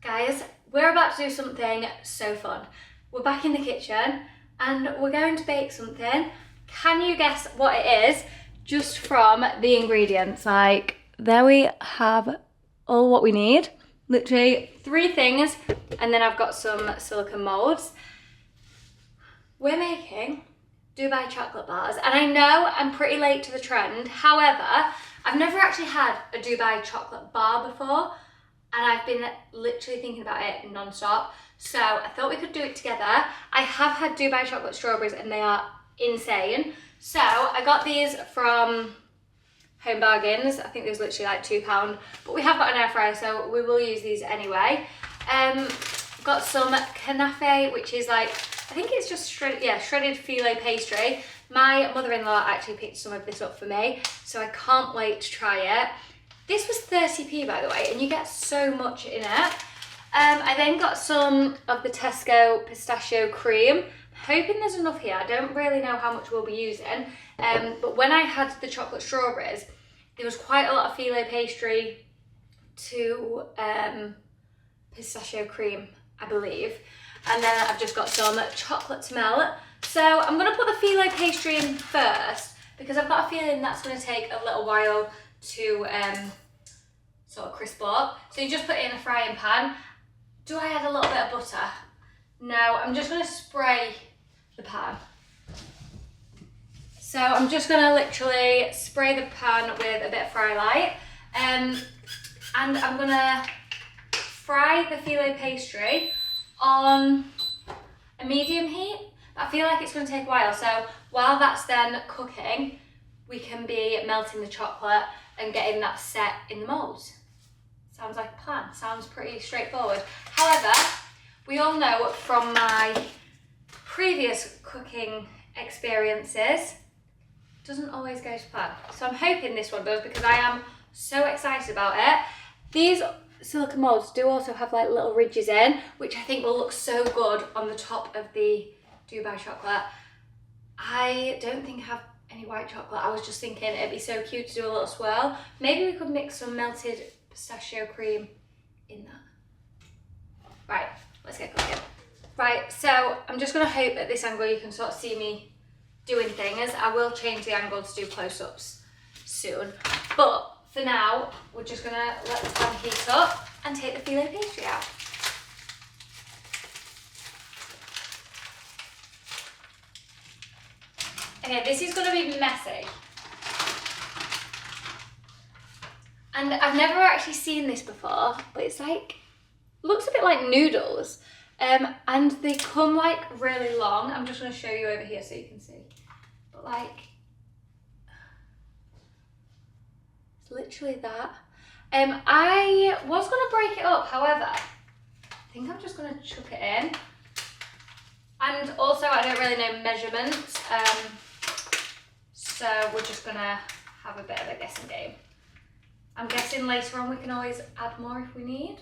Guys, we're about to do something so fun. We're back in the kitchen and we're going to bake something. Can you guess what it is? Just from the ingredients. Like, there we have all what we need. Literally 3 things, and then I've got some silicone molds. We're making Dubai chocolate bars, and I know I'm pretty late to the trend. However, I've never actually had a Dubai chocolate bar before, and I've been literally thinking about it non-stop. So I thought we could do it together. I have had Dubai chocolate strawberries and they are insane. So I got these from Home Bargains. I think it was literally like £2, but we have got an air fryer, so we will use these anyway. Got some kanafe, which is like, I think it's just shredded filet pastry. My mother-in-law actually picked some of this up for me, so I can't wait to try it. This was 30p, by the way, and you get so much in it. I then got some of the Tesco pistachio cream. Hoping there's enough here. I don't really know how much we'll be using, but when I had the chocolate strawberries, there was quite a lot of filet pastry to pistachio cream, I believe. And then I've just got some chocolate to melt. So I'm gonna put the filet pastry in first because I've got a feeling that's gonna take a little while to sort of crisp up. So you just put it in a frying pan. Do I add a little bit of butter? No, I'm just gonna spray the pan. So I'm just gonna literally spray the pan with a bit of fry light. And I'm gonna fry the filet pastry on a medium heat. I feel like it's gonna take a while. So while that's then cooking, we can be melting the chocolate and getting that set in the molds. Sounds like a plan. Sounds pretty straightforward. However, we all know from my previous cooking experiences, it doesn't always go to plan. So I'm hoping this one does because I am so excited about it. These silicone molds do also have like little ridges in, which I think will look so good on the top of the Dubai chocolate. I don't think I have any white chocolate. I was just thinking it'd be so cute to do a little swirl. Maybe we could mix some melted pistachio cream in that. Right, let's get cooking. Right, so I'm just gonna hope at this angle you can sort of see me doing things. I will change the angle to do close-ups soon. But for now, we're just gonna let the pan heat up and take the filet pastry out. Okay, this is gonna be messy. And I've never actually seen this before, but it's like, looks a bit like noodles. And they come like really long. I'm just gonna show you over here so you can see. But like, it's literally that. I was gonna break it up, however, I think I'm just gonna chuck it in. And also, I don't really know measurements, so we're just gonna have a bit of a guessing game. I'm guessing later on we can always add more if we need.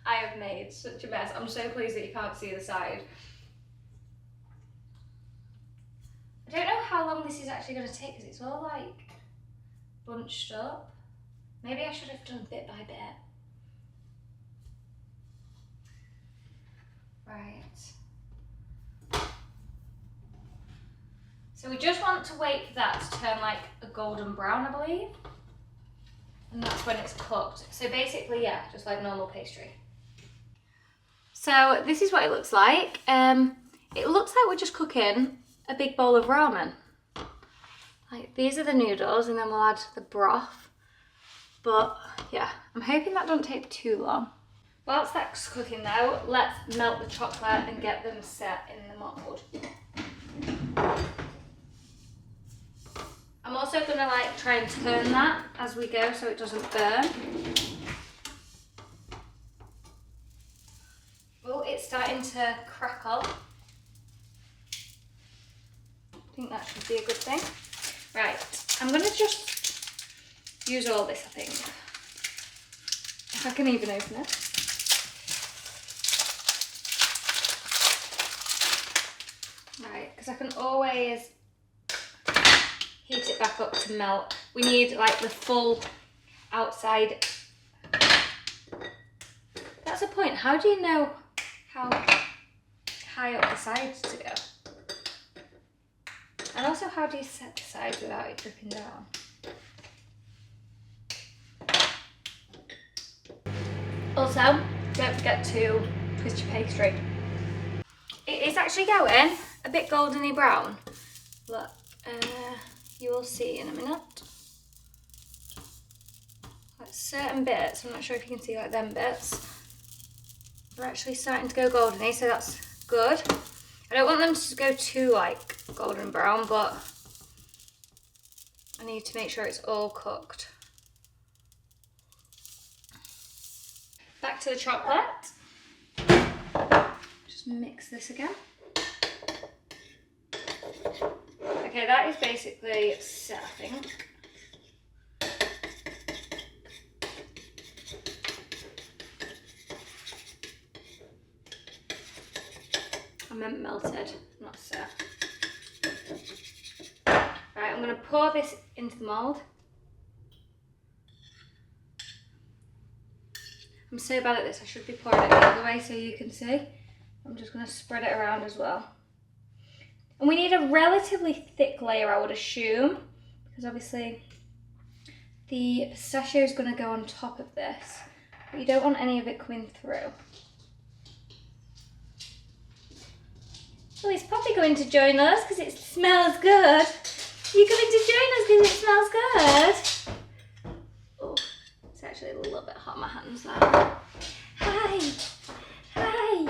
I have made such a mess. I'm so pleased that you can't see the side. I don't know how long this is actually going to take because it's all like bunched up. Maybe I should have done bit by bit. Right. So we just want to wait for that to turn like a golden brown, I believe. And that's when it's cooked. So basically, yeah, just like normal pastry. So this is what it looks like. It looks like we're just cooking a big bowl of ramen. Like, these are the noodles and then we'll add the broth. But yeah, I'm hoping that doesn't take too long. Whilst that's cooking though, let's melt the chocolate and get them set in the mold. I'm also gonna like try and turn that as we go so it doesn't burn. Oh, it's starting to crackle. I think that should be a good thing. Right, I'm gonna just use all this, I think. If I can even open it. Right, because I can always heat it back up to melt. We need like the full outside that's the point. How do you know how high up the sides to go? And also, how do you set the sides without it dripping down? Also, don't forget to twist your pastry. It is actually going a bit goldeny brown. Look, you will see in a minute. Like certain bits, I'm not sure if you can see like them bits, are actually starting to go goldeny, so that's good. I don't want them to go too like golden brown, but I need to make sure it's all cooked. Back to the chocolate. Just mix this again. Okay, that is basically set, I think. I meant melted, not set. Right, I'm going to pour this into the mould. I'm so bad at this, I should be pouring it the other way so you can see. I'm just going to spread it around as well. And we need a relatively thick layer, I would assume, because obviously the pistachio is going to go on top of this, but you don't want any of it coming through. Oh, he's probably going to join us because it smells good. You're going to join us because it smells good. Oh, it's actually a little bit hot on my hands now. Hi. Hi.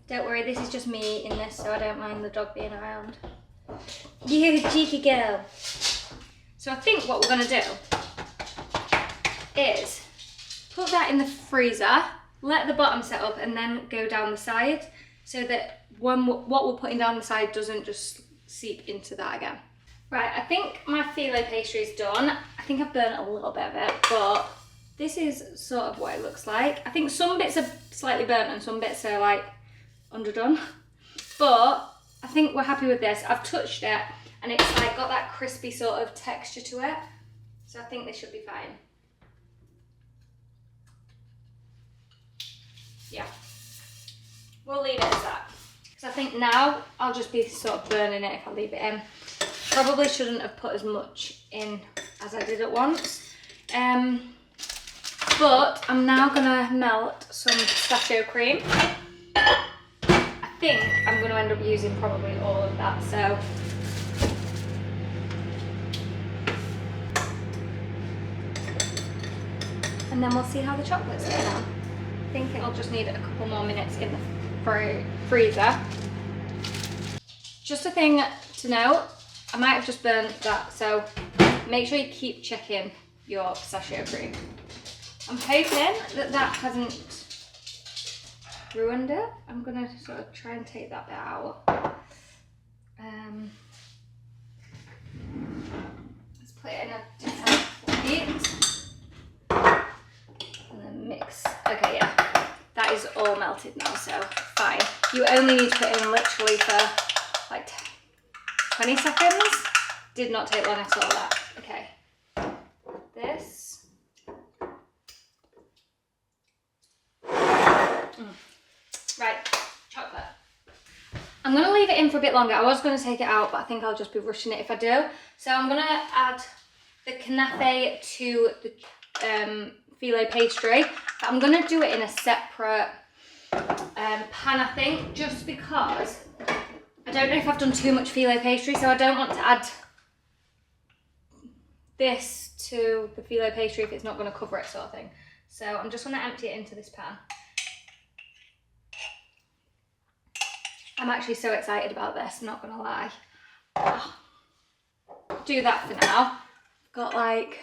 Don't worry, this is just me in this, so I don't mind the dog being around. You cheeky girl. So I think what we're going to do is put that in the freezer, let the bottom set up, and then go down the side, so that what we're putting down the side doesn't just seep into that again. Right, I think my filo pastry is done. I think I've burnt a little bit of it, but this is sort of what it looks like. I think some bits are slightly burnt and some bits are like underdone, but I think we're happy with this. I've touched it and it's like got that crispy sort of texture to it, so I think this should be fine. Yeah, we'll leave it as that, because I think now I'll just be sort of burning it if I leave it in. Probably shouldn't have put as much in as I did at once, but I'm now gonna melt some pistachio cream. I think I'm going to end up using probably all of that, so and then we'll see how the chocolate's going on. I think it'll just need a couple more minutes in the freezer. Just a thing to note, I might have just burnt that, so make sure you keep checking your pistachio cream. I'm hoping that that hasn't ruined it. I'm gonna sort of try and take that bit out. Let's put it in a different plate and then mix. Okay, yeah, that is all melted now, so fine. You only need to put in literally for like 20 seconds. Did not take long at all, that. Okay, this. Right, chocolate. I'm going to leave it in for a bit longer. I was going to take it out, but I think I'll just be rushing it if I do. So I'm going to add the knafe to the filo pastry. But I'm going to do it in a separate pan, I think, just because I don't know if I've done too much filo pastry, so I don't want to add this to the filo pastry if it's not going to cover it, sort of thing. So I'm just going to empty it into this pan. I'm actually so excited about this, not gonna lie. Oh. Do that for now. Got like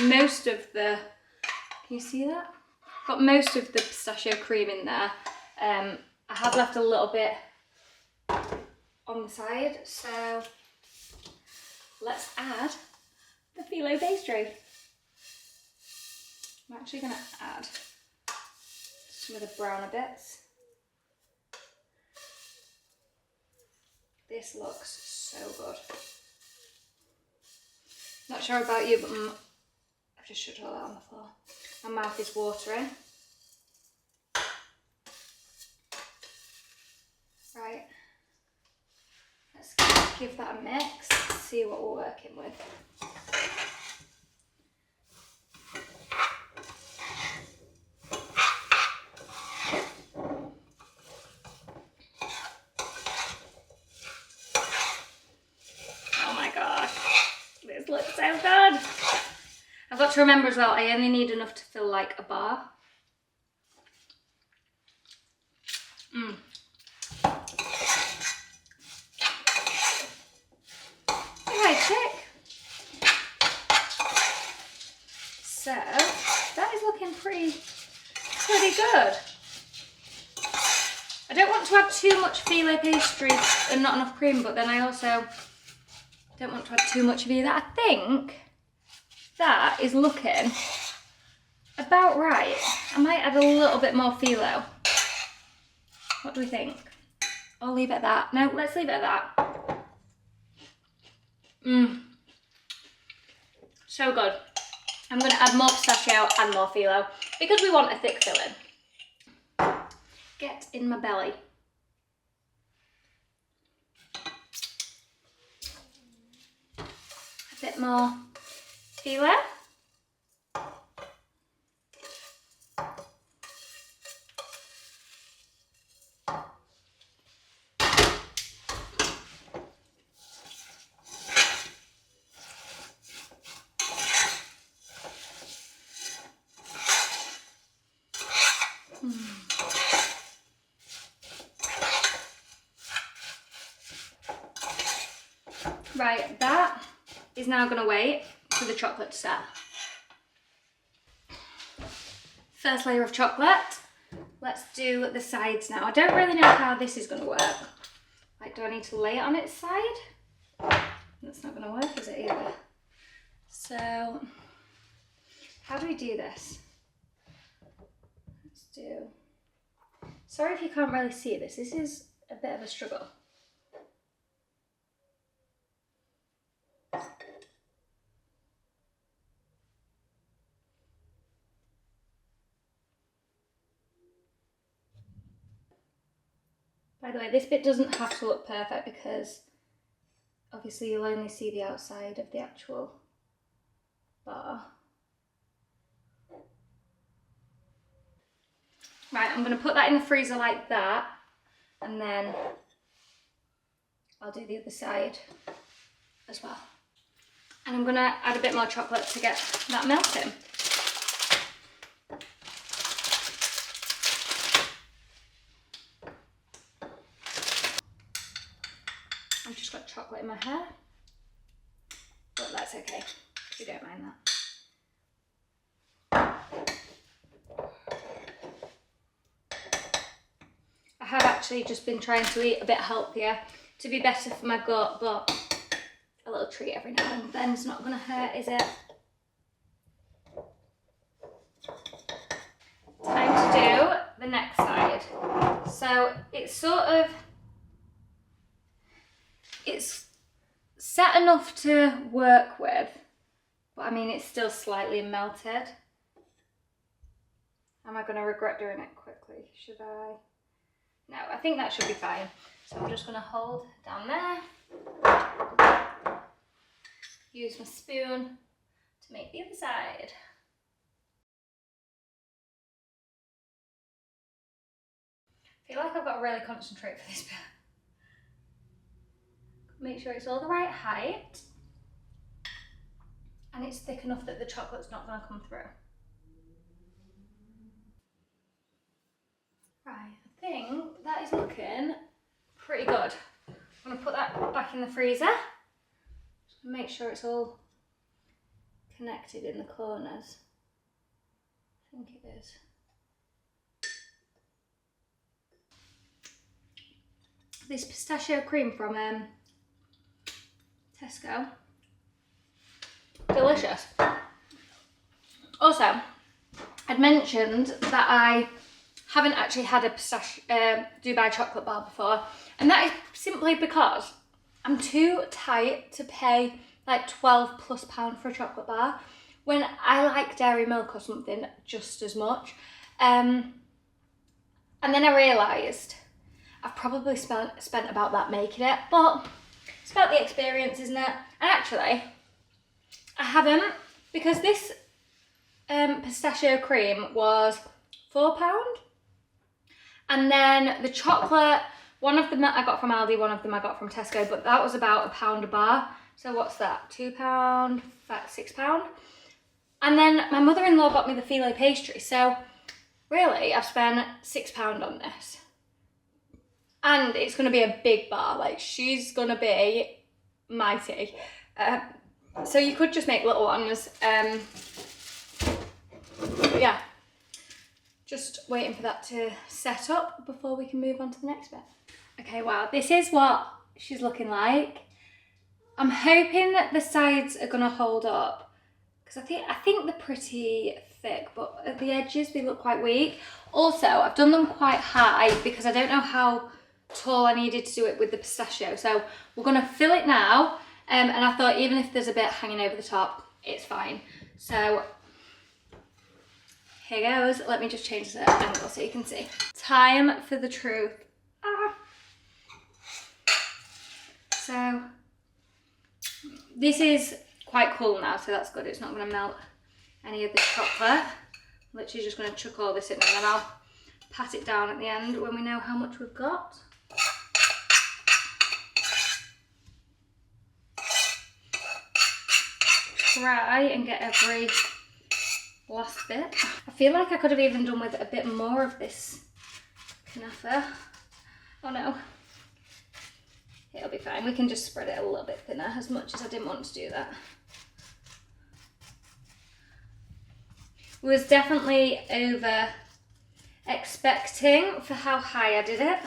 most of the, can you see that? Got most of the pistachio cream in there. I have left a little bit on the side, so let's add the filo pastry. I'm actually gonna add some of the browner bits. This looks so good. Not sure about you, but I've just shut all that on the floor. My mouth is watering. give that a mix, see what we're working with. Oh my gosh, this looks so good. I've got to remember as well, I only need enough to fill like a bar. So that is looking pretty good. I don't want to add too much filet pastry and not enough cream, but then I also don't want to add too much of either. I think that is looking about right. I might add a little bit more phyllo. What do we think? I'll leave it at that. No, let's leave it at that. So good. I'm going to add more pistachio and more phyllo because we want a thick filling. Get in my belly. A bit more phyllo. Right, that is now going to wait for the chocolate to set. First layer of chocolate. Let's do the sides now. I don't really know how this is going to work. Like, do I need to lay it on its side? That's not going to work, is it either? So, how do we do this? Let's do... Sorry if you can't really see this. This is a bit of a struggle. By the way, this bit doesn't have to look perfect because obviously you'll only see the outside of the actual bar. Right, I'm going to put that in the freezer like that, and then I'll do the other side as well. And I'm going to add a bit more chocolate to get that melting. I've just got chocolate in my hair, but that's okay, we don't mind that. I have actually just been trying to eat a bit healthier to be better for my gut, but a little treat every now and then is not going to hurt, is it? Time to do the next side. So it's sort of, it's set enough to work with, but I mean it's still slightly melted. Am I going to regret doing it quickly? Should I? No, I think that should be fine. So I'm just going to hold down there. Use my spoon to make the other side. I feel like I've got to really concentrate for this bit. Make sure it's all the right height and it's thick enough that the chocolate's not going to come through. Right, I think that is looking pretty good. I'm going to put that back in the freezer. Just make sure it's all connected in the corners. I think it is. This pistachio cream from Tesco, delicious. Also, I'd mentioned that I haven't actually had a pistachio Dubai chocolate bar before, and that is simply because I'm too tight to pay like £12+ for a chocolate bar when I like dairy milk or something just as much. And then I realised I've probably spent about that making it, but It's about the experience, isn't it? And actually, I haven't, because this pistachio cream was £4. And then the chocolate, one of them I got from Aldi, one of them I got from Tesco, but that was about £1 a bar. So what's that? £2, £6. And then my mother-in-law got me the filet pastry. So really, I've spent £6 on this. And it's gonna be a big bar, like she's gonna be mighty. So you could just make little ones. But yeah, just waiting for that to set up before we can move on to the next bit. Okay, wow, this is what she's looking like. I'm hoping that the sides are gonna hold up, because I think they're pretty thick, but at the edges they look quite weak. Also, I've done them quite high because I don't know how tall I needed to do it with the pistachio. So we're gonna fill it now, and I thought even if there's a bit hanging over the top, it's fine. So here goes. Let me just change the angle so you can see. Time for the truth. So this is quite cool now, so that's good. It's not going to melt any of the chocolate. I'm literally just going to chuck all this in and then I'll pat it down at the end when we know how much we've got. Try and get every last bit. I feel like I could have even done with a bit more of this knafa. Oh no. It'll be fine. We can just spread it a little bit thinner, as much as I didn't want to do that. Was definitely over expecting for how high I did it.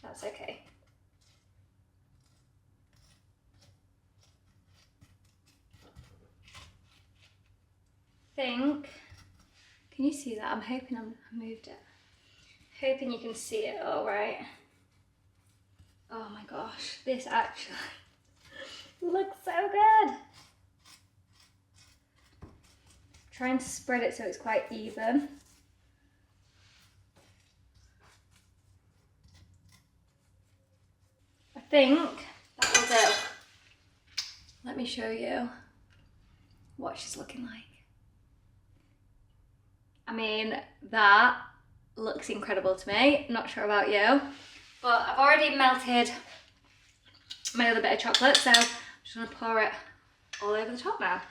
That's okay. Think, can you see that? I'm hoping I moved it. Hoping you can see it all right. Oh my gosh, this actually looks so good. Trying to spread it so it's quite even. I think that will do. Let me show you what she's looking like. I mean, that looks incredible to me. Not sure about you, but I've already melted my other bit of chocolate, so I'm just gonna pour it all over the top now.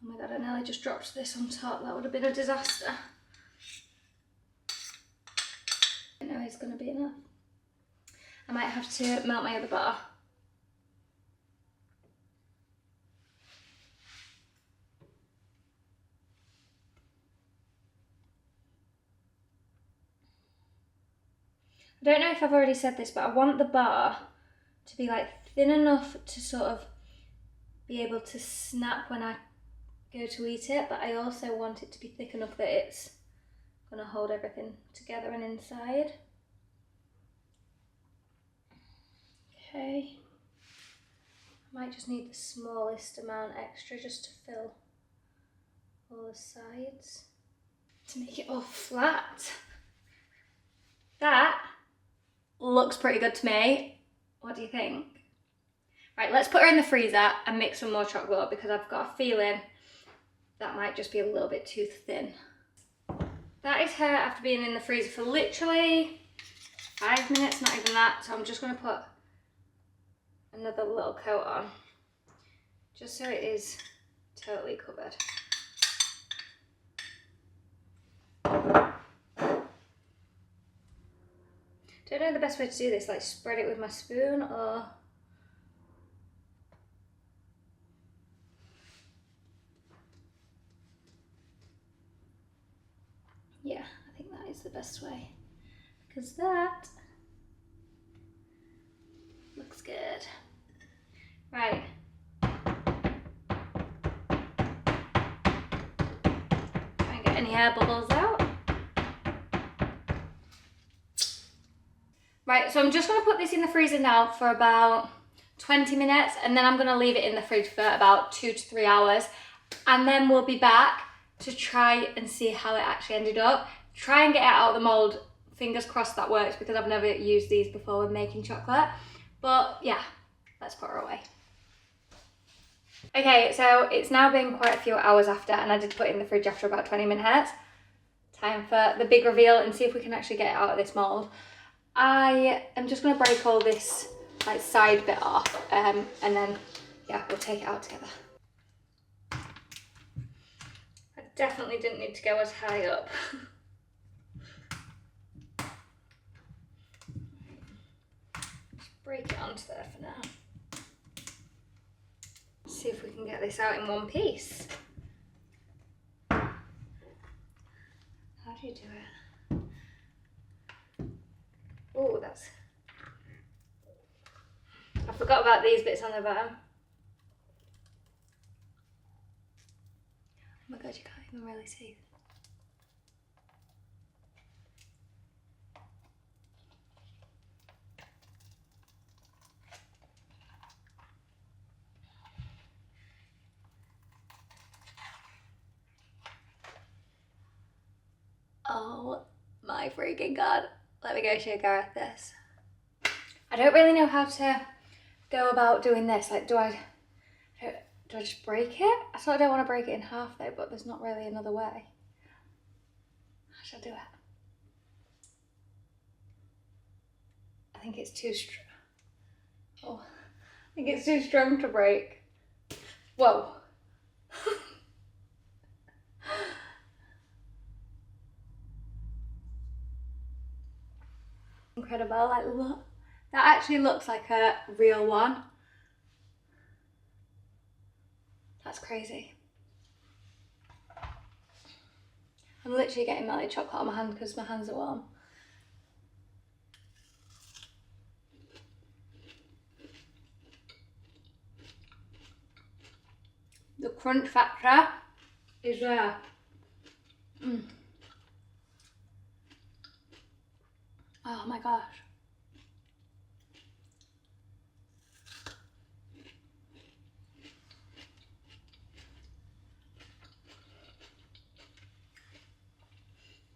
Oh my god, I nearly just dropped this on top. That would have been a disaster. I know it's gonna be enough. I might have to melt my other bar. I don't know if I've already said this, but I want the bar to be like thin enough to sort of be able to snap when I go to eat it, but I also want it to be thick enough that it's gonna hold everything together and inside. Okay. I might just need the smallest amount extra just to fill all the sides to make it all flat. That looks pretty good to me. What do you think? Right, let's put her in the freezer and mix some more chocolate because I've got a feeling that might just be a little bit too thin. That is her after being in the freezer for literally 5 minutes, not even that. So I'm just gonna put another little coat on just so it is totally covered. Don't know the best way to do this, like spread it with my spoon or... Yeah, I think that is the best way because that looks good. Right. Try and get any air bubbles out. Right, so I'm just gonna put this in the freezer now for about 20 minutes and then I'm gonna leave it in the fridge for about 2 to 3 hours and then we'll be back to try and see how it actually ended up. try and get it out of the mould. Fingers crossed that works, because I've never used these before when making chocolate. But yeah, let's put her away. Okay, so it's now been quite a few hours after, and I did put it in the fridge after about 20 minutes. Time for the big reveal and see if we can actually get it out of this mould. I am just going to break all this like side bit off, and then yeah, we'll take it out together. I definitely didn't need to go as high up. Just break it onto there for now. See if we can get this out in one piece. How do you do it? Oh, that's... I forgot about these bits on the bottom. Oh my god, you can't even really see. Oh my freaking god. Let me go show Gareth this. I don't really know how to go about doing this. Like, do I just break it? I sort of don't want to break it in half though, but there's not really another way. How should I do it? I think it's too strong. Oh, I think it's too strong to break. Whoa. Incredible, like look, that actually looks like a real one. That's crazy. I'm literally getting melted chocolate on my hand because my hands are warm. The crunch factor is there. Oh my gosh.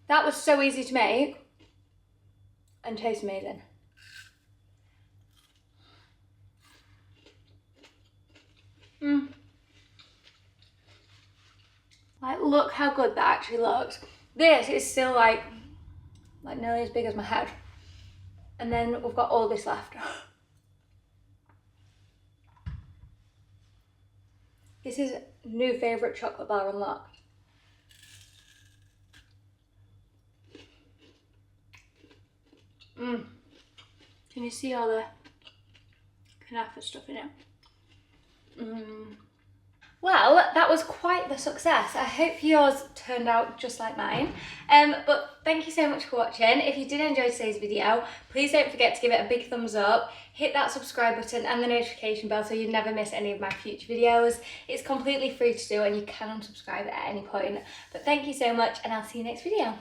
That was so easy to make and tastes amazing. Like, look how good that actually looks. This is still like nearly as big as my head. And then we've got all this left. This is new favourite chocolate bar unlocked. Can you see all the knafa stuff in it? Well, that was quite the success. I hope yours turned out just like mine. But thank you so much for watching. If you did enjoy today's video, please don't forget to give it a big thumbs up, hit that subscribe button and the notification bell so you never miss any of my future videos. It's completely free to do and you can unsubscribe at any point. But thank you so much and I'll see you next video.